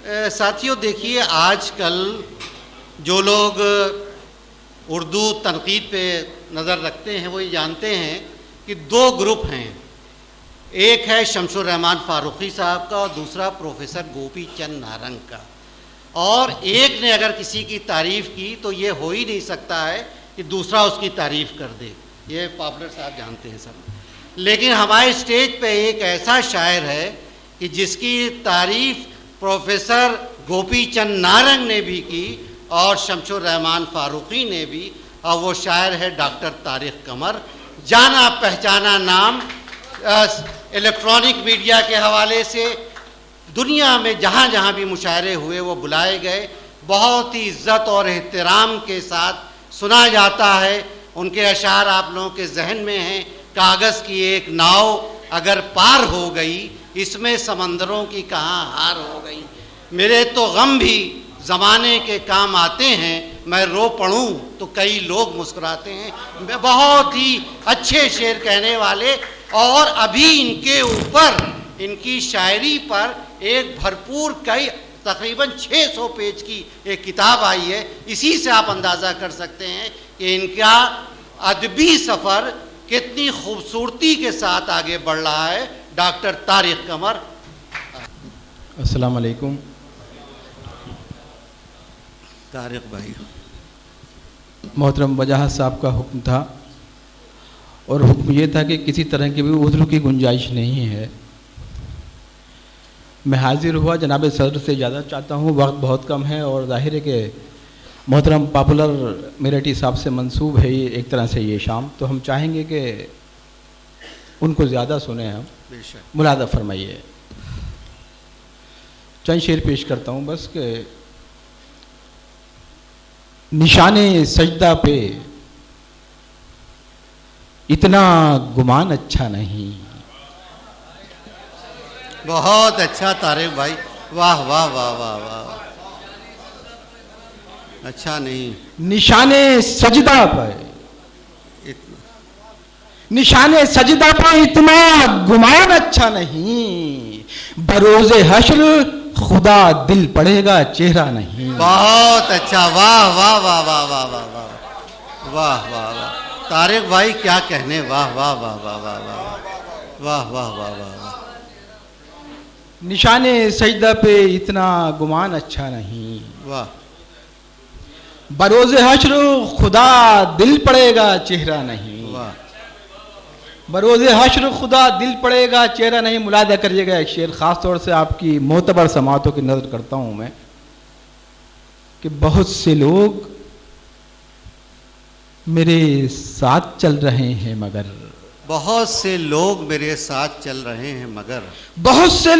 साथियों देखिए, आजकल जो लोग उर्दू तनकीद पे नज़र रखते हैं वो ये जानते हैं कि दो ग्रुप हैं। एक है शमशुर रहमान फारूकी साहब का और दूसरा प्रोफेसर गोपी चंद नारंग का। और एक ने अगर किसी की तारीफ़ की तो ये हो ही नहीं सकता है कि दूसरा उसकी तारीफ़ कर दे। ये पॉपुलर साहब जानते हैं सब। लेकिन हमारे स्टेज पे एक ऐसा शायर है कि जिसकी तारीफ़ प्रोफेसर गोपी चंद नारंग ने भी की और शमशुर रहमान फारूकी ने भी, और वो शायर है डॉक्टर तारिक कमर। जाना पहचाना नाम इलेक्ट्रॉनिक मीडिया के हवाले से दुनिया में जहाँ जहाँ भी मुशायरे हुए वो बुलाए गए। बहुत ही इज़्ज़त और एहतराम के साथ सुना जाता है। उनके अशार आप लोगों के जहन में हैं। कागज़ की एक नाव अगर पार हो गई, इसमें समंदरों की कहाँ हार हो गई। मेरे तो गम भी ज़माने के काम आते हैं, मैं रो पड़ूँ तो कई लोग मुस्कुराते हैं। बहुत ही अच्छे शेर कहने वाले, और अभी इनके ऊपर इनकी शायरी पर एक भरपूर कई तकरीबन 600 पेज की एक किताब आई है। इसी से आप अंदाज़ा कर सकते हैं कि इनका अदबी सफ़र कितनी खूबसूरती के साथ आगे बढ़ रहा है। डॉक्टर तारिक कमर। अस्सलाम वालेकुम। तारिक भाई, मोहतरम वजाहत साहब का हुक्म था, और हुक्म ये था कि किसी तरह की भी उज़्र की गुंजाइश नहीं है। मैं हाजिर हुआ, जनाब सदर से इजाज़त चाहता हूँ। वक्त बहुत कम है और जाहिर है कि मोहतरम पॉपुलर मेरठी साहब से मंसूब है ये एक तरह से ये शाम, तो हम चाहेंगे कि उनको ज़्यादा सुने हम। मुलादा फरमाइए। चंद शेर पेश करता हूँ बस के निशाने सजदा पे इतना गुमान अच्छा नहीं। बहुत अच्छा तारिक भाई, वाह वाह वाह वाह वाह। अच्छा नहीं, निशाने सजदा पर निशाने सजदा पर इतना गुमान अच्छा नहीं। बरोज़े हश्र खुदा दिल पड़ेगा चेहरा नहीं। बहुत अच्छा, वाह वाह वाह वाह वाह वाह वाह वाह वाह वाह। तारिक भाई क्या कहने, वाह वाह वाह वाह वाह वाह वाह वाह वाह वाह। निशाने सजदा पे इतना गुमान अच्छा नहीं। वाह। बरोज़े हश्र खुदा दिल पड़ेगा चेहरा नहीं। वाह। बरोज़े हश्र खुदा दिल पड़ेगा चेहरा नहीं। मुलादा करिएगा एक शेर, ख़ास तौर से आपकी मोतबर समातों की नज़र करता हूँ मैं, कि बहुत से लोग मेरे साथ चल रहे हैं मगर, बहुत से लोग मेरे साथ चल रहे हैं मगर, बहुत से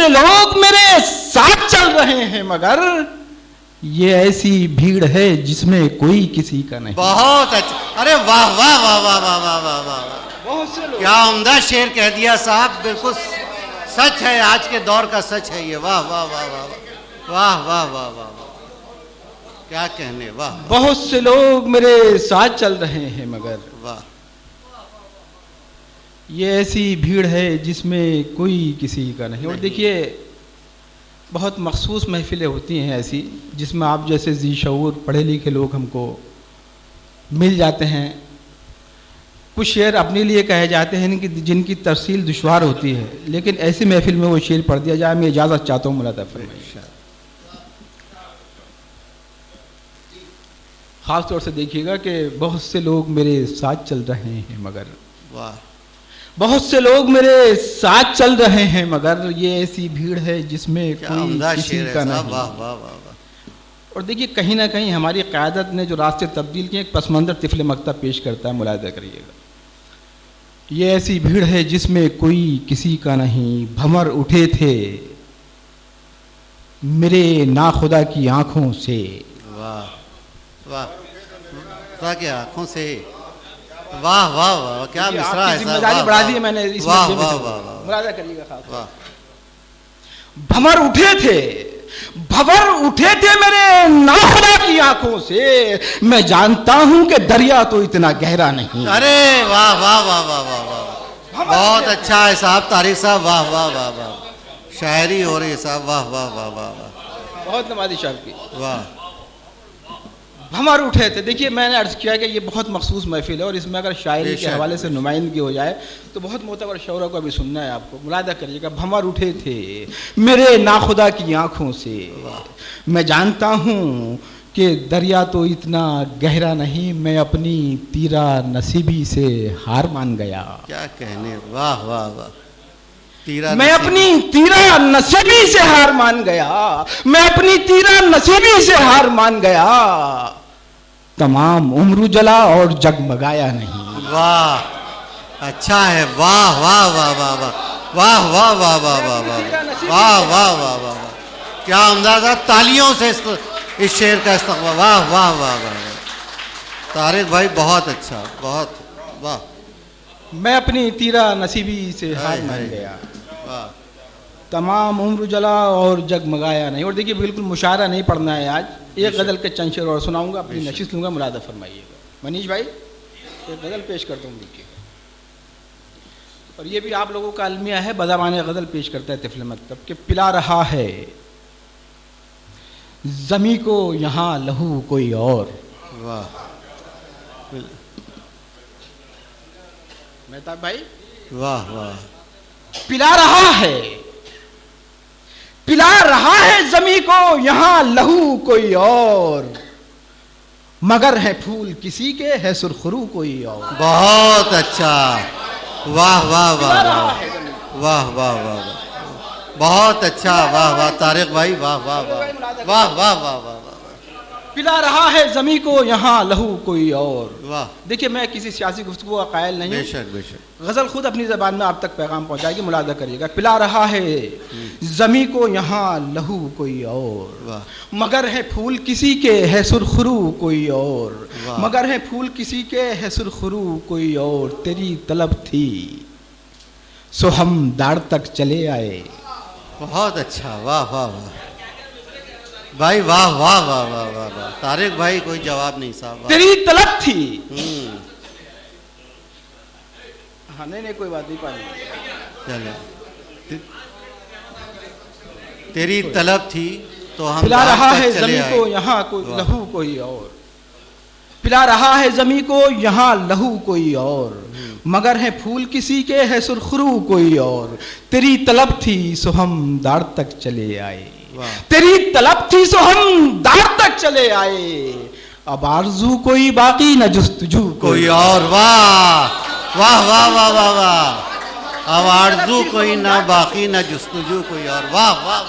लोग मेरे साथ चल रहे हैं मगर, ये ऐसी भीड़ है जिसमें कोई किसी का नहीं। बहुत अच्छा, अरे वाह वाह वाह वाह वाह वाह वाह वाह। बहुत से लोग, क्या उम्दा शेर कह दिया साहब, बिल्कुल सच है, आज के दौर का सच है ये। वाह वाह वाह वाह वाह वाह वाह वाह, क्या कहने, वाह। बहुत से लोग मेरे साथ चल रहे हैं मगर, वाह। ये ऐसी भीड़ है जिसमें कोई किसी का नहीं। और देखिए, बहुत मखसूस महफिलें होती हैं ऐसी जिसमें आप जैसे जी शऊर पढ़े लिखे लोग हमको मिल जाते हैं। कुछ शेर अपने लिए कहे जाते हैं कि जिनकी तफसील दुश्वार होती है, लेकिन ऐसी महफिल में वो शेर पढ़ दिया जाए। मैं इजाज़त चाहता हूँ मुलादा फरमाइए। ख़ास तौर से देखिएगा कि बहुत से लोग मेरे साथ चल रहे हैं मगर, वाह। बहुत से लोग मेरे साथ चल रहे हैं मगर, ये ऐसी भीड़ है जिसमें कोई किसी का नहीं। वाह वाह वाह। और देखिए, कहीं ना कहीं हमारी क़यादत ने जो रास्ते तब्दील किए, एक पस मंज़र तिफ़्ल मकतब पेश करता है। मुलादा करिएगा। ये ऐसी भीड़ है जिसमें कोई किसी का नहीं। भंवर उठे थे मेरे नाखुदा की आंखों से। वाह वाह वाह, क्या आंखों से, वाह वाह वाह, क्या मिसरा है, जिम्मेदारी बढ़ा दी है मैंने इस वाह वाह वाह। मुलादा करिएगा खास। वाह। भंवर उठे थे मेरे नाखुदा की आंखों से, मैं जानता हूं कि दरिया तो इतना गहरा नहीं। अरे वाह वाह वाह वाह वाह वाह, बहुत अच्छा है साहब तारिक साहब, वाह वाह वाह वाह, शायरी हो रही है साहब, वाह वाह वाह वाह वाह, बहुत नवाजिश आपकी। वाह। भंवर उठे थे। देखिए मैंने अर्ज किया कि ये बहुत मखसूस महफिल है और इसमें अगर शायरी के हवाले से नुमाइंदगी हो जाए तो बहुत मोतबर शौरों को अभी सुनना है आपको। मुलादा करिएगा। भंवर उठे थे मेरे नाखुदा की आंखों से, मैं जानता हूँ कि दरिया तो इतना गहरा नहीं, मैं अपनी तीरा नसीबी से हार मान गया। क्या कहने, वाह वाह वाह। तीरा मैं अपनी तीरा नसीबी से हार मान गया, मैं अपनी तीरा नसीबी से हार मान गया, तमाम उम्र जला और जगमगाया नहीं। वाह, अच्छा है, वाह वाह वाह वाह वाह वाह वाह वाह वाह वाह वाह वाह वाह वाह वाह, क्या अंदाजा। तालियों से इस शेर का इस्तेमाल, वाह वाह वाह वाह। तारिक भाई बहुत अच्छा, बहुत वाह। मैं अपनी तीरा नसीबी से हार मान गया, तमाम उम्र जला और जगमगाया नहीं। और देखिए बिल्कुल मुशायरा नहीं पढ़ना है आज, एक गज़ल के चंद शेर और सुनाऊंगा, अपनी नशिश लूंगा, मुलादा फरमाइएगा। मनीष भाई एक गज़ल पेश करता हूँ देखिए, और ये भी आप लोगों का अलमिया है, बज़बान गज़ल पेश करता है तिफ़ल मकतब के। पिला रहा है ज़मी को यहाँ लहू कोई और, वाह। मेहताब भाई वाह वाह। पिला रहा है ज़मी को यहाँ लहू कोई और, मगर है फूल किसी के है सुरखरू कोई और। बहुत अच्छा, वाह वाह वाह वाह वाह वाह वाह, बहुत अच्छा, वाह वाह तारिक भाई, वाह वाह वाह वाह वाह वाह वाह। पिला रहा है ज़मी को यहाँ लहू कोई और, वाह। देखिए मैं किसी सियासी गुफ्तगू का कायल नहीं हूँ, बेशक बेशक। गज़ल खुद अपनी ज़बान में आप तक पैगाम पहुँचाएगी, मुलादा करिएगा। पिला रहा है ज़मी को यहाँ लहू कोई और, वाह। मगर है फूल किसी के है सुरखरू कोई और, मगर है फूल किसी के है सुरखरू कोई और, तेरी तलब थी सो हम दाड़ तक चले आए। बहुत अच्छा, वाह वाह वाह भाई, वाह वाह वाह वाह वाह वाह। तारिक भाई कोई जवाब नहीं साहब, तेरी तलब थी। हाँ नहीं कोई बात नहीं, पानी चलो। तेरी तलब थी तो हम पिला रहा है ज़मी को यहाँ कोई लहू कोई और, पिला रहा है ज़मी को यहाँ लहू कोई और, मगर है फूल किसी के है सुरखरू कोई और, तेरी तलब थी सो हम दाड़ तक चले आए, तेरी तलब थी सो हम दाड़ तक चले आए, अब आरज़ू कोई बाकी न जुस्तजू कोई और। वाह वाह वाह वाह वाह वाह, अब आरज़ू कोई ना बाकी न जुस्तजू कोई और। वाह वाह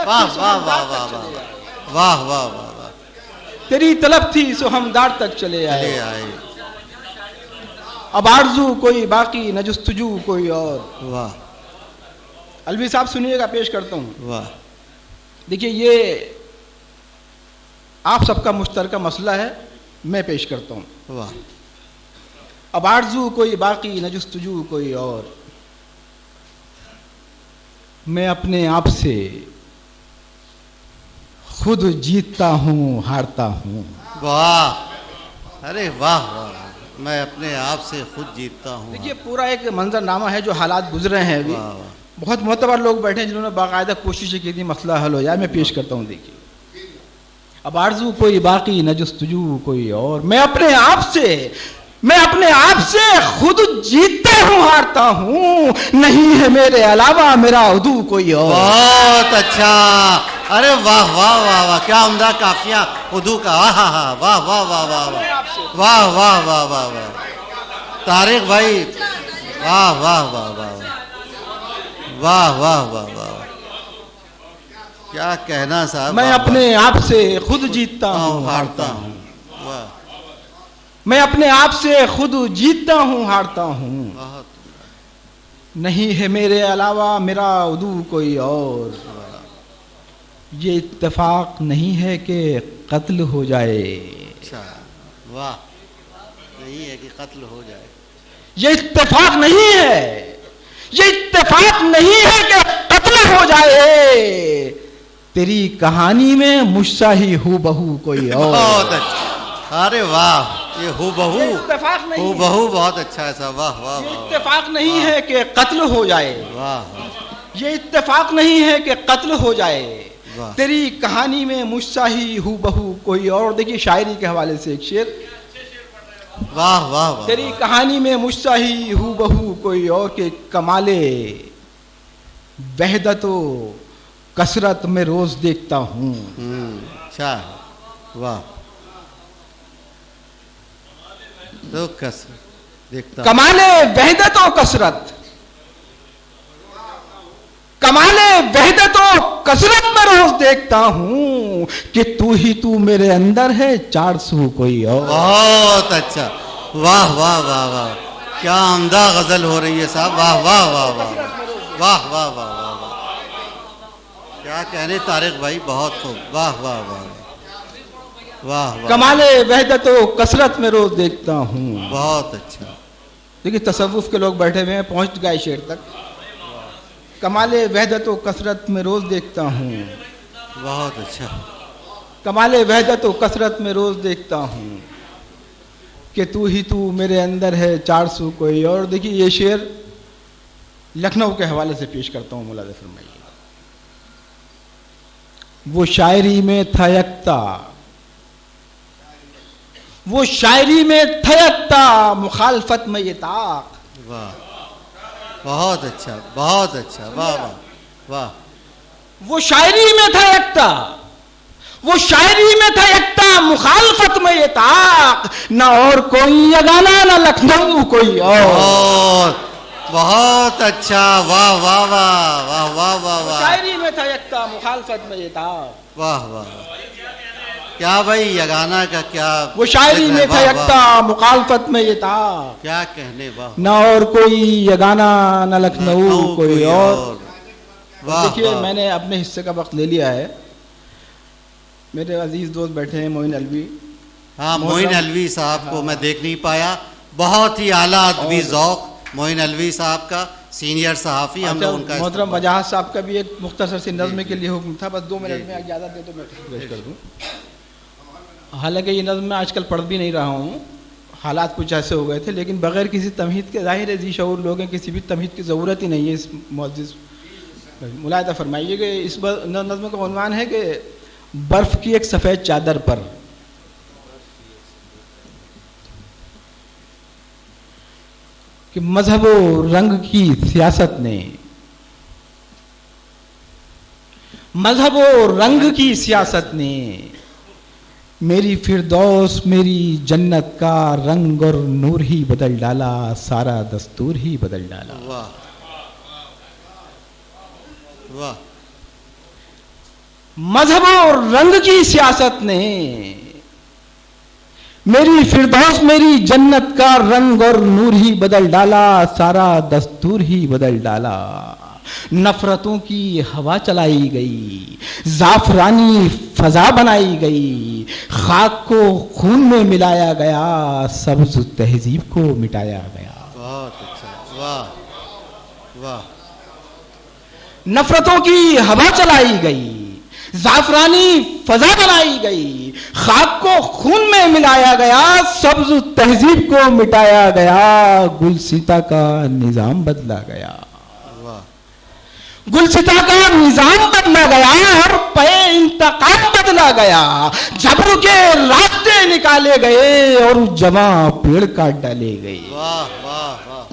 वाह वाह वाह वाह वाह वाह वाह वाह। तेरी तलब थी सो हम दाड़ तक चले आए, अब आरज़ू कोई बाकी न जुस्तजू कोई और। वाह। अलवी साहब सुनिएगा, पेश करता हूँ। वाह। देखिए ये आप सबका मुश्तरका मसला है, मैं पेश करता हूँ। वाह। अब आरज़ू कोई बाकी न जुस्तजू कोई और, मैं अपने आप से खुद जीतता हूँ हारता हूँ। वाह, अरे वाह वाह, मैं अपने आप से खुद जीतता हूँ। देखिए पूरा एक मंजरनामा है जो हालात गुजरे हैं अभी, बहुत मोतबर लोग बैठे हैं जिन्होंने बाकायदा कोशिश की थी मसला हल हो जाए। मैं पेश करता हूँ देखिए। अब आरज़ू कोई बाकी न जुस्तजू कोई और, मैं अपने आप से खुद जीतता हूँ हारता हूँ, नहीं है मेरे अलावा मेरा उदू कोई और। बहुत अच्छा, अरे वाह वाह वाह वाह, क्या उम्दा काफिया उदू का। वाह वाह वाह वाह वाह वाह वाह वाह वाह वाह वाह। तारिक भाई वाह वाह वाह वाह वाह वाह वाह वाह, क्या कहना साहब। मैं अपने आप से खुद जीतता हूँ हारता हूँ, मैं अपने आप से खुद जीतता हूँ हारता हूँ, नहीं है मेरे अलावा मेरा उदू कोई और, ये इत्तेफाक नहीं है कि कत्ल हो जाए। अच्छा वाह, नहीं है कि कत्ल हो जाए, ये इत्तेफाक नहीं है, ये इत्तेफाक नहीं है कि कत्ल हो जाए, तेरी कहानी में मुझसा ही हूबहू कोई और। बहुत अच्छा, अरे वाह, ये हूबहू, इत्तेफाक नहीं, हूबहू बहुत अच्छा है साहब। वाह वाह, ये इत्तेफाक नहीं है कि कत्ल हो जाए, वाह, ये इत्तेफाक नहीं है कि कत्ल हो जाए, वाह। तेरी कहानी में मुझसा ही हूँ बहू कोई और। देखिए शायरी के हवाले से एक शेर, वाह वाह वाह। तेरी कहानी में मुझसा ही हूँ बहू कोई और के कमाले वहदतो कसरत में रोज देखता हूँ। अच्छा, वाह। तो कसरत देखता, कमाले वहदतो कसरत, कमाले वहदतो कसरत में रोज देखता हूँ कि तू ही तू मेरे अंदर है 400 कोई और। बहुत अच्छा, वाह वाह वाह वाह, क्या उम्दा गजल हो रही है साहब, वाह वाह वाह वाह वाह वाह वाह वाह वाह, क्या कहने तारिक भाई, बहुत खूब, वाह वाह वाह वाह वाह। कमाले वहदतो कसरत में रोज देखता हूँ। बहुत अच्छा। देखिए तसव्वुफ के लोग बैठे हुए हैं, पहुंच गए शेर तक। कमाले वहदतो कसरत में रोज देखता हूँ, बहुत अच्छा। कमाले वहदतो कसरत में रोज देखता हूँ कि तू ही तू मेरे अंदर है 400 कोई और। देखिए ये शेर लखनऊ के हवाले से पेश करता हूँ, मुलाज़ा फरमाइए। वो शायरी में था यकता, वो शायरी में था यकता, मुखालफत में ये ताक। वाह, बहुत अच्छा, बहुत अच्छा, वाह वाह वाह। वो शायरी में था यकता, वो शायरी में था यकता, मुखालफत में ये ताक। ना और कोई यगाना ना लखनऊ कोई और। बहुत बहुत अच्छा, वाह वाह वाह वाह वाह वाह वाह। शायरी में था यकता, मुखालफत में ये ताक। वाह वाह, क्या भाई यगाना का क्या। वो शायरी में था यकता, मुखालफत में ये ताक। क्या कहने, वाह। ना और कोई यगाना ना लखनऊ कोई और। देखिए मैंने अपने हिस्से का वक्त ले लिया है। मेरे अजीज दोस्त बैठे हैं, मोइन अलवी। हाँ, मोइन अलवी साहब को मैं देख नहीं पाया, बहुत ही आला अदबी ज़ौक़ मोइन अलवी साहब का, सीनियर सहाफ़ी। हम लोग उनका मोहतरम वजाहत साहब का भी एक मुख्तसर सी नज़्म के लिए हुक्म था, बस 2 मिनट में इजाज़त दे तो मैं पेश कर दूँ। हालांकि ये नज़्म मैं आजकल पढ़ भी नहीं रहा हूँ, हालात कुछ ऐसे हो गए थे, लेकिन बग़ैर किसी तमहीद के, ज़ाहिर है जी शऊर लोग हैं, किसी भी तमहीद की ज़रूरत ही नहीं है। इस मुअज़्ज़िज़ मुलाहिज़ा फरमाइए कि इस नज़्म का उन्वान है कि बर्फ़ की एक सफ़ेद चादर पर। कि मजहब व रंग की सियासत ने, मजहब व रंग की सियासत ने मेरी फिरदौस मेरी जन्नत का रंग और नूर ही बदल डाला, सारा दस्तूर ही बदल डाला। वाह वाह। मजहब और रंग की सियासत ने मेरी फिरदौस मेरी जन्नत का रंग और नूर ही बदल डाला, सारा दस्तूर ही बदल डाला। नफरतों की हवा चलाई गई, जाफरानी फजा बनाई गई, खाक को खून में मिलाया गया, सब्ज़ तहजीब को मिटाया गया। बहुत अच्छा, वाह वाह। नफरतों की हवा चलाई गई, जाफरानी फजा बनाई गई, खाक को खून में मिलाया गया, सब्ज़ तहजीब को मिटाया गया, गुलसिता का निज़ाम बदला गया। गुलसिता का निजाम बदला गया और पे इंतकाम बदला गया। जबर के रास्ते निकाले गए और जवां पेड़ काट डाले गए। वाह वाह वाह।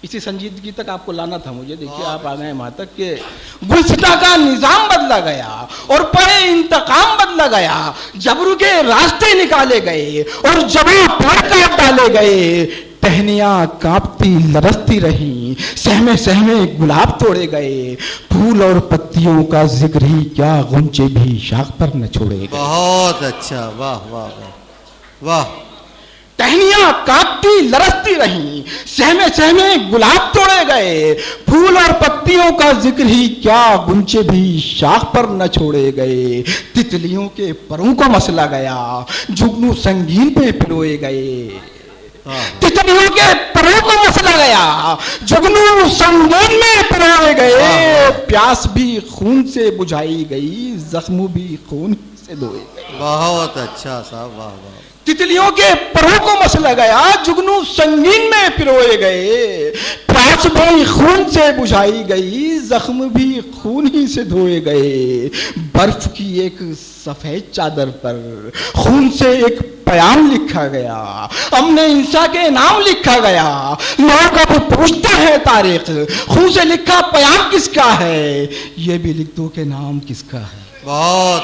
इसी संजीदगी तक आपको लाना था मुझे। देखिए आप आ गए वहां तक के गुलसिता का निजाम बदला गया और पे इंतकाम बदला गया, जबर के रास्ते निकाले गए और जवां पेड़ काट डाले गए। टहनियां कांपती लरसती रही, सहमे सहमे गुलाब तोड़े गए, फूल और पत्तियों का जिक्र ही क्या, गुंचे भी शाख पर न छोड़े गए। बहुत अच्छा, वाह वाह वाह वाह। टहनियां कांपती लरसती रही, सहमे सहमे गुलाब तोड़े गए, फूल और पत्तियों का जिक्र ही क्या, गुंचे भी शाख पर न छोड़े गए। तितलियों के परों को मसला गया, जुगनू संगीन पे पिरोए गए। तितलियों के परों को मसला गया, जुगनू संगीन में पिरोए गए। प्यास भी खून से बुझाई गई, जख्म भी खून से धोए गए। बहुत अच्छा साहब, वाह वाह। तितलियों के परों को मसला गया, जुगनू संगीन में पिरोए गए। प्यास आस भी खून से बुझाई गई, जख्म भी खून ही से धोए गए। बर्फ की एक सफेद चादर पर खून से एक प्याम लिखा गया, हमने इंसा के नाम लिखा गया। लोग अब पूछते हैं तारीख, खून से लिखा प्याम किसका है, ये भी लिख दो के नाम किसका है। बहुत